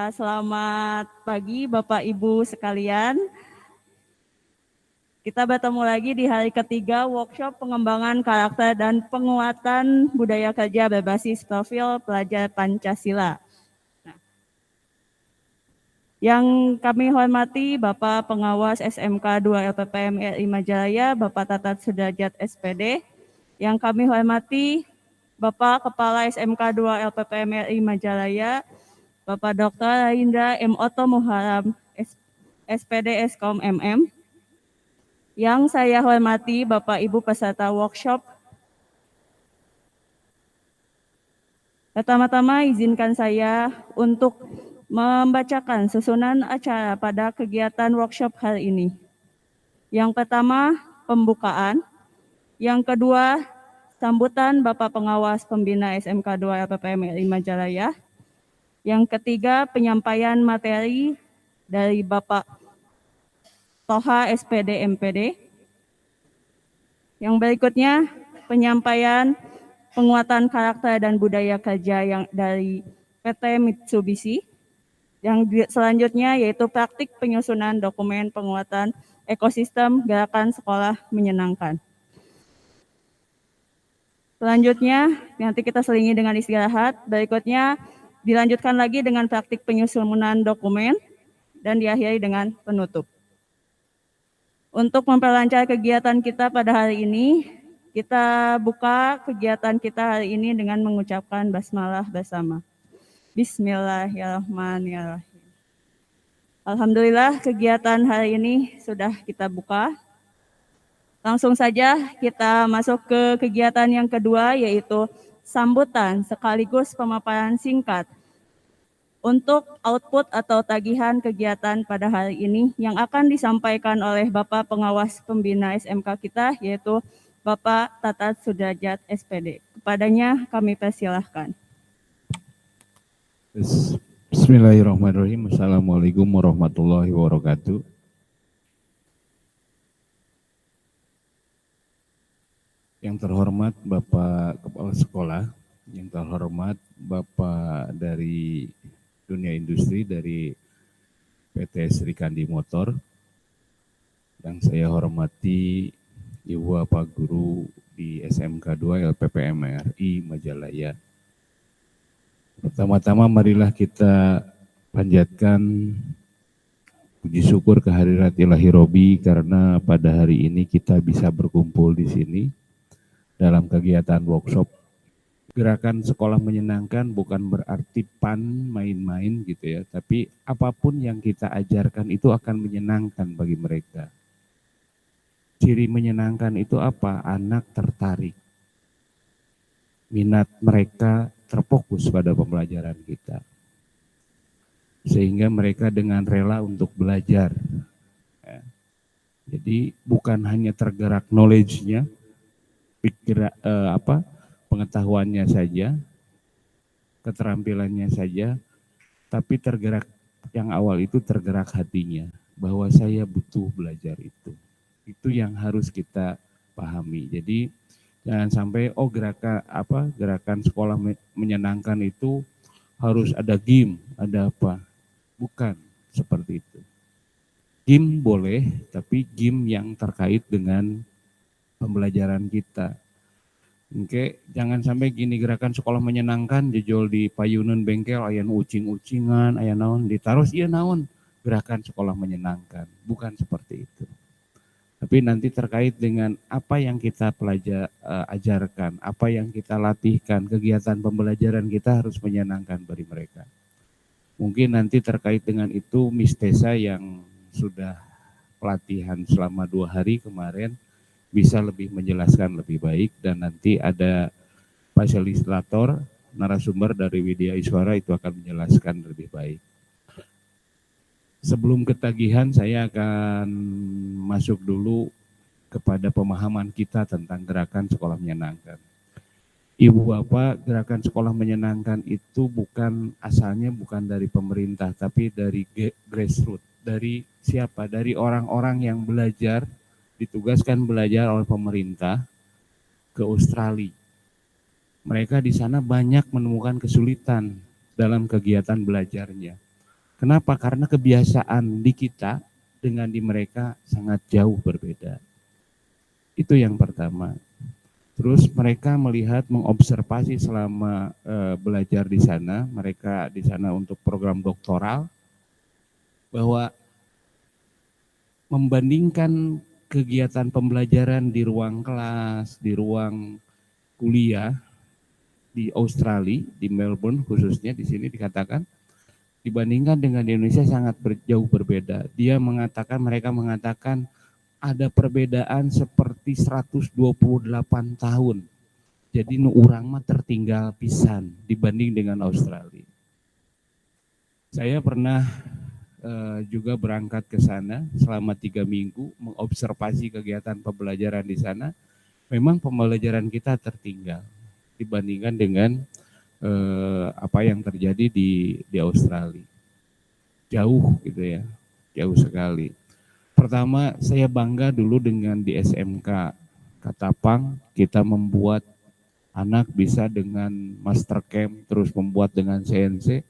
Ya, selamat pagi Bapak Ibu sekalian. Kita bertemu lagi di hari ketiga workshop pengembangan karakter dan penguatan budaya kerja berbasis profil pelajar Pancasila. Yang kami hormati Bapak Pengawas SMK 2 LPPM RI Majalaya, Bapak Tatat Sudrajat SPD. Yang kami hormati Bapak Kepala SMK 2 LPPM RI Majalaya, Bapak Dr. Indra M. Oto Muharam, SPD Eskom MM. Yang saya hormati Bapak Ibu peserta workshop. Pertama-tama izinkan saya untuk membacakan susunan acara pada kegiatan workshop hari ini. Yang pertama, pembukaan. Yang kedua, sambutan Bapak Pengawas Pembina SMK 2 LPPM RI Majalaya. Yang ketiga, penyampaian materi dari Bapak Toha SPD MPD. Yang berikutnya, penyampaian penguatan karakter dan budaya kerja yang dari PT Mitsubishi. Yang selanjutnya yaitu praktik penyusunan dokumen penguatan ekosistem gerakan sekolah menyenangkan. Selanjutnya, nanti kita selingi dengan istirahat. Berikutnya, dilanjutkan lagi dengan praktik penyusunan dokumen dan diakhiri dengan penutup. Untuk memperlancar kegiatan kita pada hari ini, kita buka kegiatan kita hari ini dengan mengucapkan basmalah bersama. Bismillahirrahmanirrahim. Alhamdulillah kegiatan hari ini sudah kita buka. Langsung saja kita masuk ke kegiatan yang kedua, yaitu sambutan sekaligus pemaparan singkat untuk output atau tagihan kegiatan pada hari ini yang akan disampaikan oleh Bapak Pengawas Pembina SMK kita, yaitu Bapak Tatat Sudrajat SPD. Kepadanya kami persilahkan. Bismillahirrahmanirrahim. Assalamualaikum warahmatullahi wabarakatuh. Yang terhormat Bapak Kepala Sekolah, yang terhormat Bapak dari dunia industri dari PT Sri Kandi Motor, yang saya hormati Ibu Bapak Guru di SMK 2 LPPM RI Majalaya. Pertama-tama marilah kita panjatkan puji syukur kehadirat Ilahi Robi karena pada hari ini kita bisa berkumpul di sini dalam kegiatan workshop. Gerakan sekolah menyenangkan bukan berarti pan main-main gitu ya, tapi apapun yang kita ajarkan itu akan menyenangkan bagi mereka. Ciri menyenangkan itu apa? Anak tertarik. Minat mereka terfokus pada pembelajaran kita. Sehingga mereka dengan rela untuk belajar. Ya. Jadi bukan hanya tergerak knowledge-nya, pengetahuannya saja, keterampilannya saja, tapi tergerak yang awal itu tergerak hatinya bahwa saya butuh belajar itu. Itu yang harus kita pahami. Jadi jangan sampai gerakan sekolah menyenangkan itu harus ada game, ada apa? Bukan seperti itu. Game boleh, tapi game yang terkait dengan pembelajaran kita. Oke, jangan sampai gini gerakan sekolah menyenangkan jejol di payunan bengkel aya ucing-ucingan, aya naon ditaruh ieu naon gerakan sekolah menyenangkan. Bukan seperti itu. Tapi nanti terkait dengan apa yang kita ajarkan, apa yang kita latihkan, kegiatan pembelajaran kita harus menyenangkan bagi mereka. Mungkin nanti terkait dengan itu Miss Tessa yang sudah pelatihan selama 2 hari kemarin bisa lebih menjelaskan lebih baik, dan nanti ada fasilitator narasumber dari Widya Iswara itu akan menjelaskan lebih baik. Sebelum ketagihan saya akan masuk dulu kepada pemahaman kita tentang gerakan sekolah menyenangkan. Ibu Bapak, gerakan sekolah menyenangkan itu asalnya bukan dari pemerintah, tapi dari grassroots. Dari siapa? Dari orang-orang yang ditugaskan belajar oleh pemerintah ke Australia. Mereka di sana banyak menemukan kesulitan dalam kegiatan belajarnya. Kenapa? Karena kebiasaan di kita dengan di mereka sangat jauh berbeda. Itu yang pertama. Terus mereka melihat, mengobservasi selama belajar di sana, mereka di sana untuk program doktoral, bahwa membandingkan kegiatan pembelajaran di ruang kelas, di ruang kuliah di Australia, di Melbourne khususnya di sini dikatakan, dibandingkan dengan di Indonesia sangat jauh berbeda. Mereka mengatakan ada perbedaan seperti 128 tahun. Jadi nu urang mah tertinggal pisan dibanding dengan Australia. Saya pernah juga berangkat ke sana selama 3 minggu mengobservasi kegiatan pembelajaran di sana. Memang pembelajaran kita tertinggal dibandingkan dengan apa yang terjadi di Australia. Jauh gitu ya, jauh sekali. Pertama, saya bangga dulu dengan di SMK Katapang, kita membuat anak bisa dengan master camp, terus membuat dengan CNC.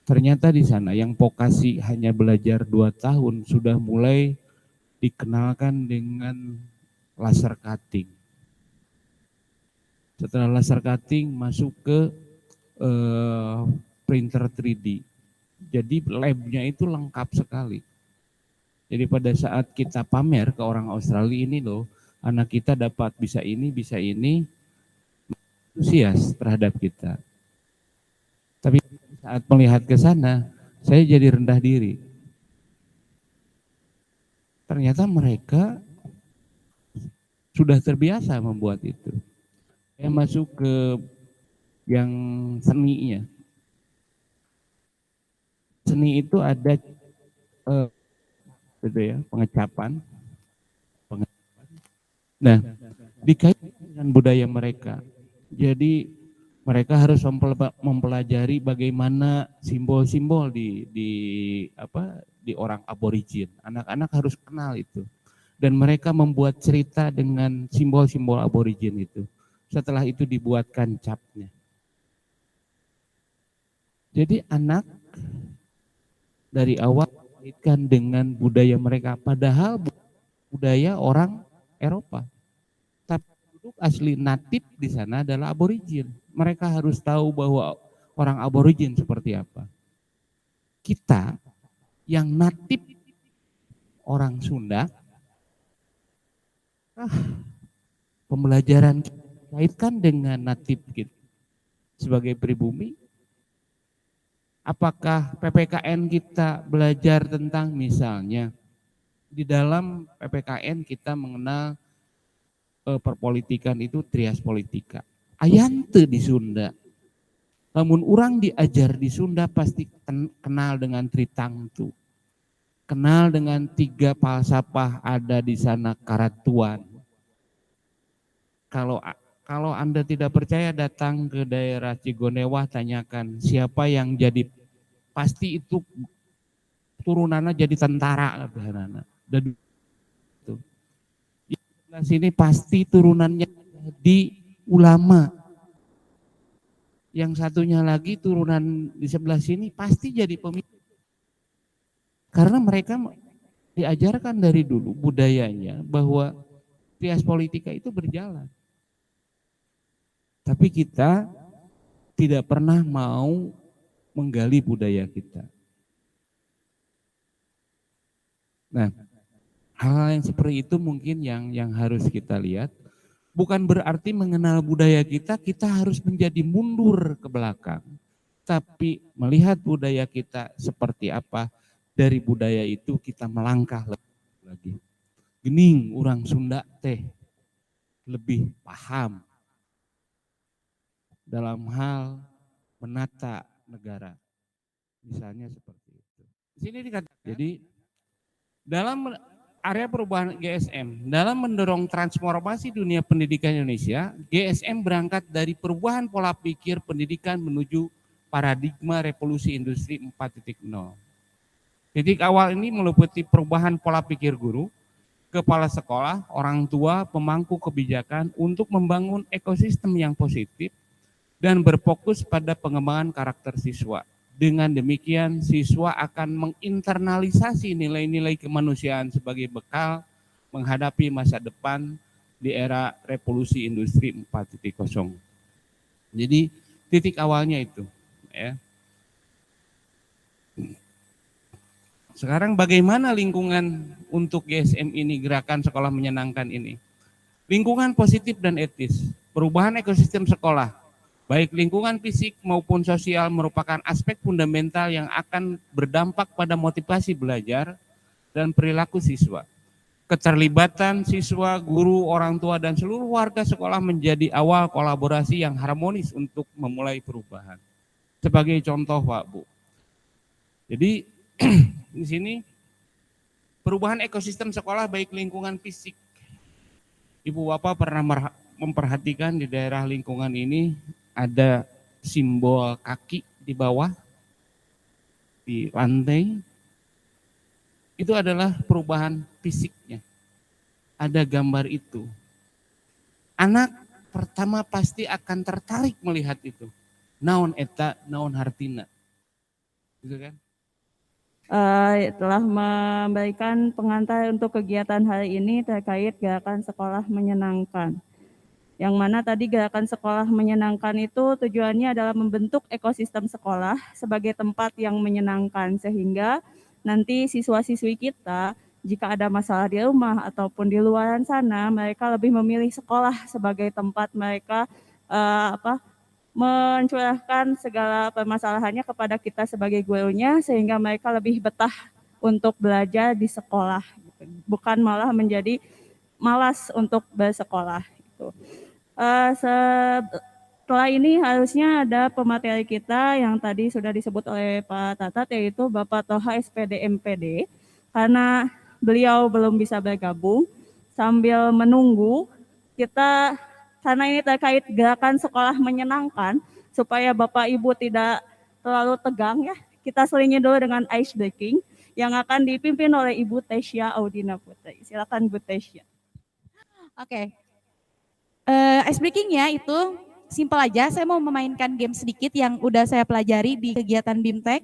Ternyata di sana yang vokasi hanya belajar 2 tahun sudah mulai dikenalkan dengan laser cutting. Setelah laser cutting masuk ke printer 3D. Jadi labnya itu lengkap sekali. Jadi pada saat kita pamer ke orang Australia, ini loh, anak kita dapat bisa ini, antusias terhadap kita. Tapi saat melihat ke sana, saya jadi rendah diri. Ternyata mereka sudah terbiasa membuat itu. Saya masuk ke yang seninya. Seni itu ada gitu ya, pengecapan. Nah, dikaitkan dengan budaya mereka. Jadi mereka harus mempelajari bagaimana simbol-simbol di orang aborigin. Anak-anak harus kenal itu. Dan mereka membuat cerita dengan simbol-simbol aborigin itu. Setelah itu dibuatkan capnya. Jadi anak dari awal dikaitkan dengan budaya mereka, padahal budaya orang Eropa. Tapi penduduk asli natif di sana adalah aborigin. Mereka harus tahu bahwa orang aborigin seperti apa. Kita yang natif orang Sunda, pembelajaran kaitkan dengan natif kita sebagai pribumi. Apakah PPKN kita belajar tentang, misalnya di dalam PPKN kita mengenal perpolitikan itu trias politika. Ayante di Sunda. Namun orang diajar di Sunda pasti kenal dengan Tritangtu. Kenal dengan 3 falsafah ada di sana Karatuan. Kalau Anda tidak percaya, datang ke daerah Cigonewah, tanyakan siapa yang jadi, pasti itu turunannya jadi tentara. Dan itu. Di sebelah sini pasti turunannya jadi ulama. Yang satunya lagi turunan di sebelah sini pasti jadi pemimpin. Karena mereka diajarkan dari dulu budayanya bahwa trias politika itu berjalan. Tapi kita tidak pernah mau menggali budaya kita. Nah, hal yang seperti itu mungkin yang harus kita lihat. Bukan berarti mengenal budaya kita harus menjadi mundur ke belakang. Tapi melihat budaya kita seperti apa, dari budaya itu kita melangkah lagi. Gening orang Sunda teh lebih paham dalam hal menata negara. Misalnya seperti itu. Di sini dikatakan, jadi dalam area perubahan GSM, dalam mendorong transformasi dunia pendidikan Indonesia, GSM berangkat dari perubahan pola pikir pendidikan menuju paradigma revolusi industri 4.0. Titik awal ini meliputi perubahan pola pikir guru, kepala sekolah, orang tua, pemangku kebijakan untuk membangun ekosistem yang positif dan berfokus pada pengembangan karakter siswa. Dengan demikian siswa akan menginternalisasi nilai-nilai kemanusiaan sebagai bekal menghadapi masa depan di era revolusi industri 4.0. Jadi titik awalnya itu, ya. Sekarang bagaimana lingkungan untuk GSM ini, gerakan sekolah menyenangkan ini? Lingkungan positif dan etis, perubahan ekosistem sekolah, baik lingkungan fisik maupun sosial merupakan aspek fundamental yang akan berdampak pada motivasi belajar dan perilaku siswa. Keterlibatan siswa, guru, orang tua, dan seluruh warga sekolah menjadi awal kolaborasi yang harmonis untuk memulai perubahan. Sebagai contoh, Pak Bu. Jadi di sini perubahan ekosistem sekolah baik lingkungan fisik. Ibu Bapak pernah memperhatikan di daerah lingkungan ini ada simbol kaki di bawah, di lantai. Itu adalah perubahan fisiknya. Ada gambar itu. Anak pertama pasti akan tertarik melihat itu. Naon eta, naon hartina. Gitu kan? Telah memberikan pengantar untuk kegiatan hari ini terkait gerakan sekolah menyenangkan. Yang mana tadi gerakan sekolah menyenangkan itu tujuannya adalah membentuk ekosistem sekolah sebagai tempat yang menyenangkan sehingga nanti siswa-siswi kita jika ada masalah di rumah ataupun di luar sana mereka lebih memilih sekolah sebagai tempat mereka mencurahkan segala permasalahannya kepada kita sebagai gurunya sehingga mereka lebih betah untuk belajar di sekolah gitu. Bukan malah menjadi malas untuk bersekolah gitu. Setelah ini harusnya ada pemateri kita yang tadi sudah disebut oleh Pak Tatat yaitu Bapak Toha SPD MPD karena beliau belum bisa bergabung sambil menunggu kita karena ini terkait gerakan sekolah menyenangkan, supaya Bapak Ibu tidak terlalu tegang ya, kita selingi dulu dengan ice breaking yang akan dipimpin oleh Ibu Tesya Audina Putri. Silakan Bu Tesya. Oke, ice breakingnya itu simpel aja, saya mau memainkan game sedikit yang udah saya pelajari di kegiatan BIMTEK.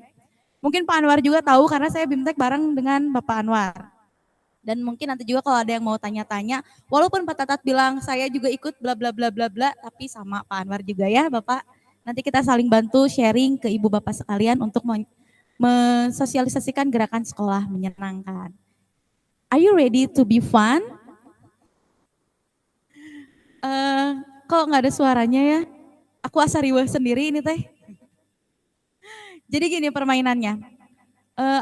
Mungkin Pak Anwar juga tahu karena saya BIMTEK bareng dengan Bapak Anwar. Dan mungkin nanti juga kalau ada yang mau tanya-tanya, walaupun Pak Tatat bilang saya juga ikut bla bla bla bla bla, tapi sama Pak Anwar juga ya Bapak. Nanti kita saling bantu sharing ke Ibu Bapak sekalian untuk mensosialisasikan gerakan sekolah menyenangkan. Are you ready to be fun? Kok nggak ada suaranya ya? Aku asa riweuh sendiri ini teh. Jadi gini permainannya.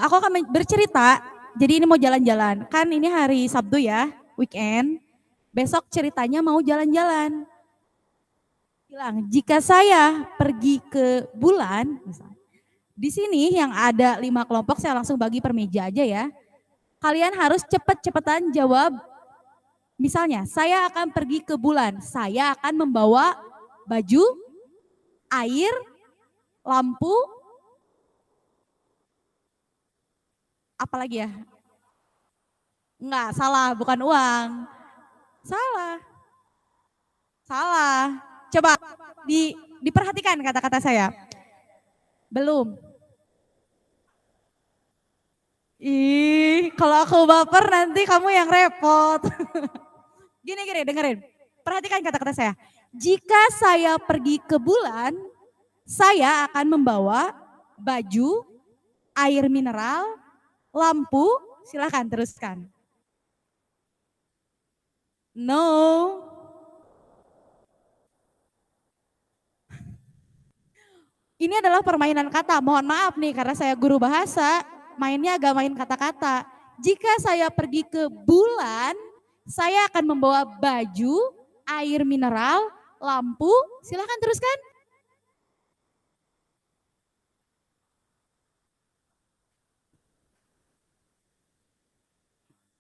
Aku akan bercerita. Jadi ini mau jalan-jalan, kan ini hari Sabtu ya, weekend. Besok ceritanya mau jalan-jalan. Bilang, jika saya pergi ke bulan, misalnya, di sini yang ada 5 kelompok, saya langsung bagi per meja aja ya. Kalian harus cepet-cepetan jawab. Misalnya, saya akan pergi ke bulan, saya akan membawa baju, air, lampu, apalagi ya? Enggak, salah, bukan uang. Salah. Coba diperhatikan kata-kata saya. Belum. Kalau aku baper nanti kamu yang repot. Gini, dengerin. Perhatikan kata-kata saya. Jika saya pergi ke bulan, saya akan membawa baju, air mineral, lampu, silakan teruskan. No. Ini adalah permainan kata, mohon maaf nih karena saya guru bahasa, mainnya agak main kata-kata. Jika saya pergi ke bulan, saya akan membawa baju, air mineral, lampu, silakan teruskan.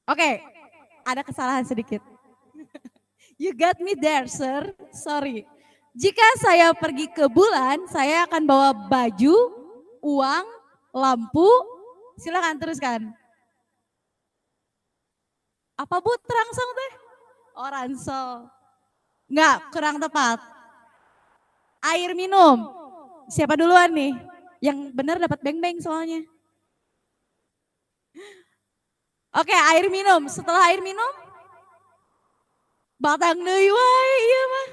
Oke, ada kesalahan sedikit. You got me there, sir. Sorry. Jika saya pergi ke bulan, saya akan bawa baju, uang, lampu, silakan teruskan. Apa Bu terangsang teh? Oh ransel. Enggak, kurang tepat. Air minum. Siapa duluan nih? Yang benar dapat beng-beng soalnya. Oke, air minum. Setelah air minum, batang deui wae ieu mah.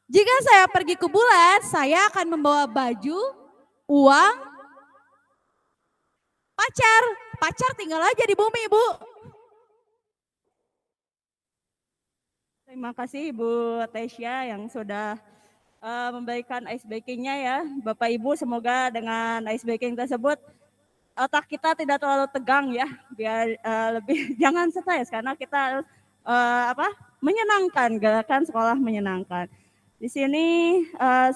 Jika saya pergi ke bulan, saya akan membawa baju, uang, pacar. Pacar tinggal aja di bumi, Bu. Terima kasih Ibu Tesya yang sudah memberikan ice breaking-nya ya. Bapak Ibu semoga dengan ice breaking tersebut otak kita tidak terlalu tegang ya, biar lebih jangan stres karena kita harus menyenangkan, gerakan sekolah menyenangkan. Di sini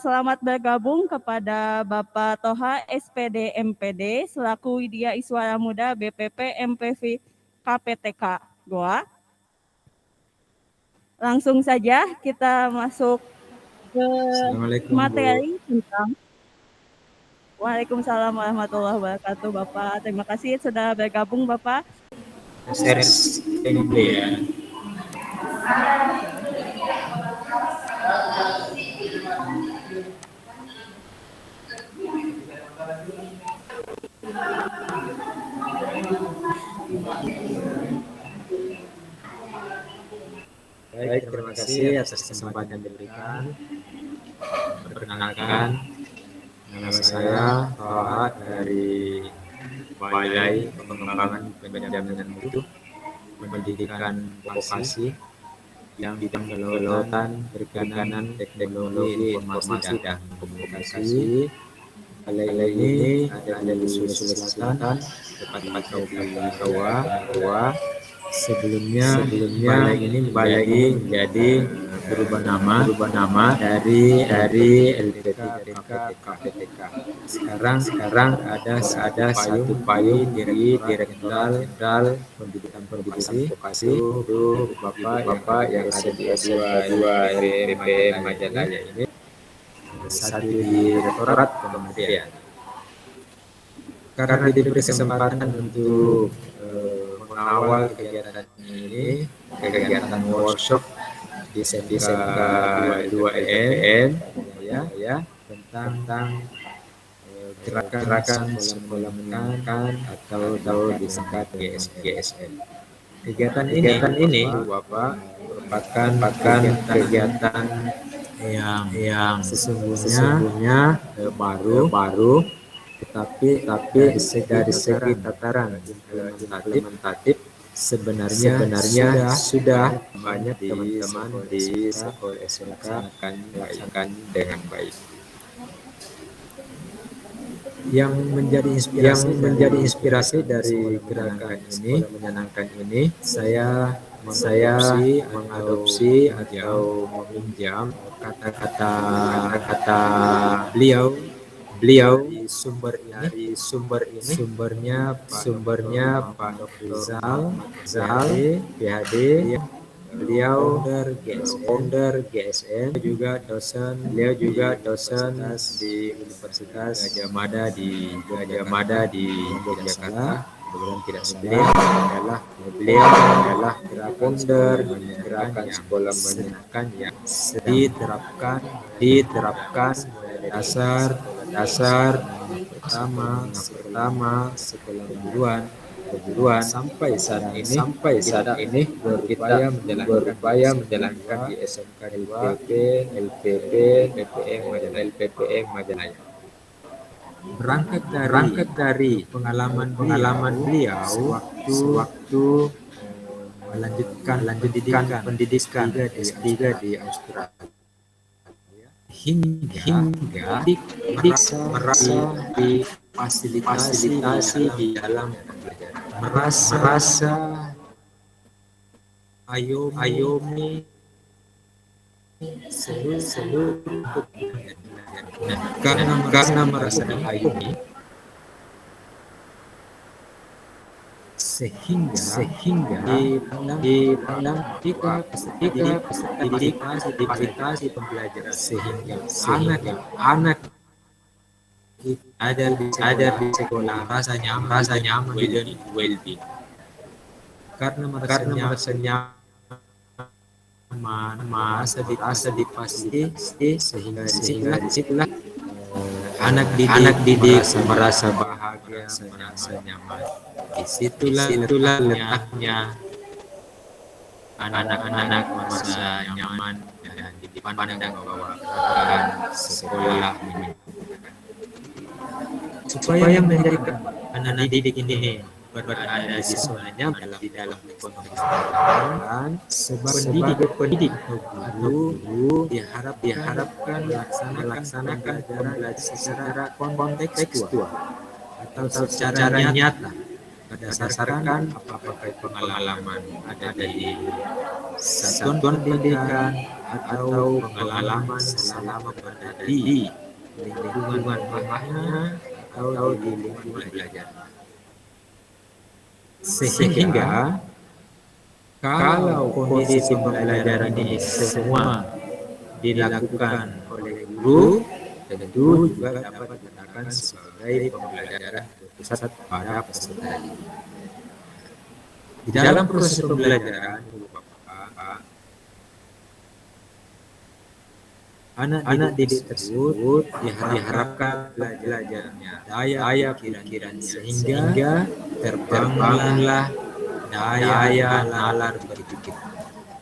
selamat bergabung kepada Bapak Toha SPD MPD selaku Widya Iswara Muda BPP MPV KPTK Goa. Langsung saja kita masuk ke materi tentang Waalaikumsalam warahmatullahi wabarakatuh Bapak. Terima kasih sudah bergabung Bapak. Share ya. Baik, terima kasih atas kesempatan yang diberikan. Perkenalkan, nama saya Toha dari Balai Pengembangan Penjaminan Mutu Pendidikan Vokasi yang bidang kelautan, perikanan, teknologi, informasi dan komunikasi. Balai ini ada di Sulawesi Selatan, tepatnya Kabupaten Goa. Sebelumnya balai ini menjadi berubah nama dari LPPK KPTK. Sekarang ada satu payung di Direktorat Pendidikan Vokasi untuk Bapak yang ada di S2 LPP Majalaya ini. Satu di Direktorat Kementerian. Karena diberi kesempatan untuk mengawal kegiatan ini, kegiatan workshop di SMK 2 LPN ya tentang gerakan sekolah menyenangkan atau disingkat GSM. Kegiatan ini Bapak merupakan kegiatan yang sesungguhnya baru tetapi dari segi tataran implementatif sebenarnya sudah banyak teman-teman di sekolah SMK akan melakukan dengan baik. Yang menjadi inspirasi dari gerakan ini menyenangkan ini, saya mengadopsi atau meminjam kata-kata beliau di sumber ini sumbernya Pak Dr. Zal PhD. Beliau founder GSM, beliau juga dosen di Universitas Gajah Mada di Yogyakarta. Kemudian tidak salah, beliau adalah founder gerakan sekolah menyenangkan yang diterapkan mulai dasar pertama sekolah keguruan sampai saat ini berupaya menjalankan di SMK LPP LPPM Majalaya. Berangkat dari pengalaman beliau sewaktu melanjutkan pendidikan S3 di Australia hingga merasa difasilitasi di dalam merasa ayomi seluruh karena merasa diayomi sehingga dipandang jika fasilitasi pembelajaran sehingga anak ada di sekolah rasa nyaman dan well-being karena merasa nyaman merasa difasilitasi sehingga disitulah anak didik merasa bahagia, merasa nyaman. Disitulah letaknya anak-anak merasa nyaman dan dipandang bahwa akan sekolah menyenangkan. Supaya menjadikan anak didik ini berada di zona nyaman di dalam konteks pendidikan, sebagai pendidik atau guru diharapkan melaksanakan pembelajaran secara kontekstual atau secara nyata berdasarkan apakah pengalaman ada di satuan pendidikan atau pengalaman selama berada di lingkungan rumahnya atau di lingkungan belajar. Sehingga kalau kondisi pembelajaran ini semua dilakukan oleh guru, tentu juga dapat dikatakan sebagai pembelajaran berpusat pada peserta didik. Di dalam proses pembelajaran, anak didik tersebut diharapkan belajarnya daya pikiran sehingga terbangunlah daya nalar berpikir,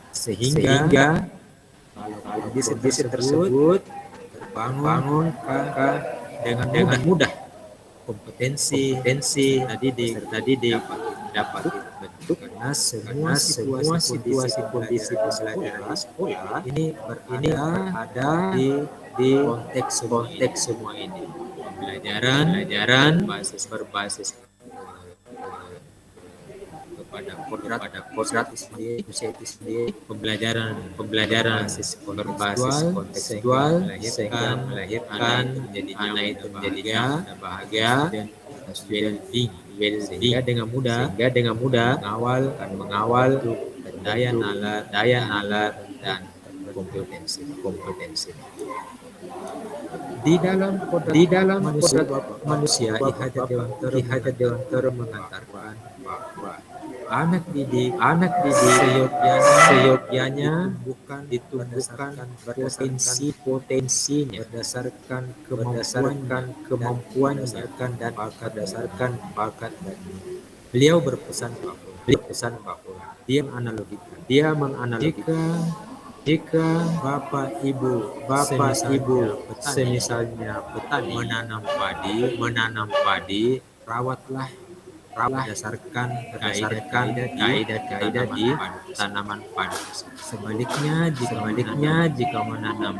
sehingga kalau kondisi tersebut terbangun dengan mudah kompetensi peserta didik dapat dibentuk karena semua situasi kondisi pembelajaran di sekolah ini berada di konteks semua ini. Pembelajaran berbasis kepada kodrat itu sendiri, pembelajaran berbasis kontekstual melahirkan menjadi anak itu menjadi bahagia dan well-being, sehingga dengan mudah mengawal daya nalar dan kompetensi. Di dalam manusia Ihajat Dewantara mengatakan bahwa anak didik seyogyanya bukan ditumbuhkan berdasarkan potensinya, berdasarkan kemampuannya dan berdasarkan bakat. Beliau berpesan bahwa dia menganalogikan jika bapak ibu semisalnya petani menanam padi, rawatlah berdasarkan kaidah di tanaman padi. Sebaliknya jika menanam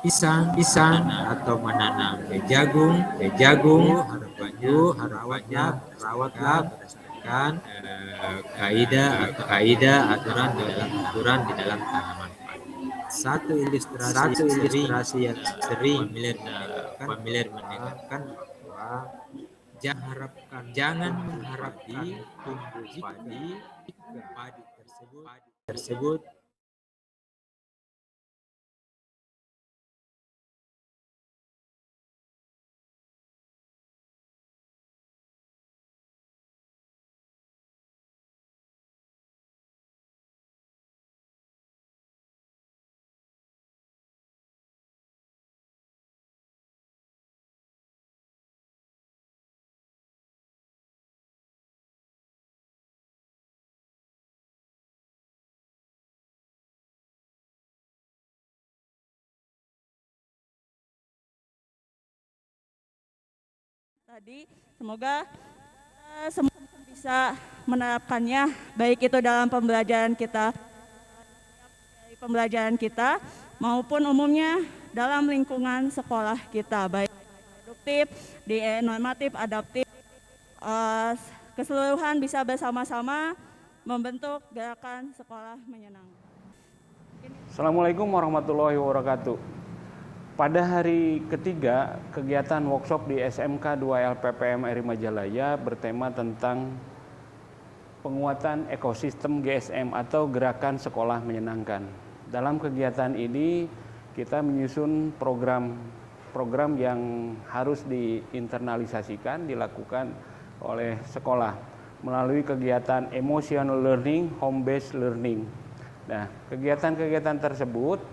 pisang atau menanam jagung, harapannya rawatlah berdasarkan kaidah aturan di dalam tanaman padi. Satu ilustrasi yang sering familiar mendengarkan bahwa jangan mengharapkan tumbuh padi jika padi tersebut tadi. Semoga semua bisa menerapkannya, baik itu dalam pembelajaran kita maupun umumnya dalam lingkungan sekolah kita, baik produktif, di normatif, adaptif, keseluruhan bisa bersama-sama membentuk gerakan sekolah menyenangkan. Assalamualaikum warahmatullahi wabarakatuh. Pada hari ketiga kegiatan workshop di SMK 2 LPPM RI Majalaya bertema tentang penguatan ekosistem GSM atau Gerakan Sekolah Menyenangkan. Dalam kegiatan ini kita menyusun program yang harus diinternalisasikan, dilakukan oleh sekolah melalui kegiatan emotional learning, home based learning. Nah, kegiatan-kegiatan tersebut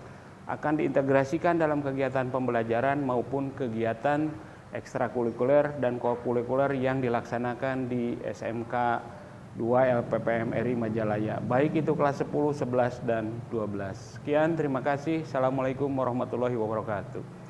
akan diintegrasikan dalam kegiatan pembelajaran maupun kegiatan ekstrakurikuler dan kokurikuler yang dilaksanakan di SMK 2 LPPM RI Majalaya, baik itu kelas 10, 11, dan 12. Sekian, terima kasih. Assalamualaikum warahmatullahi wabarakatuh.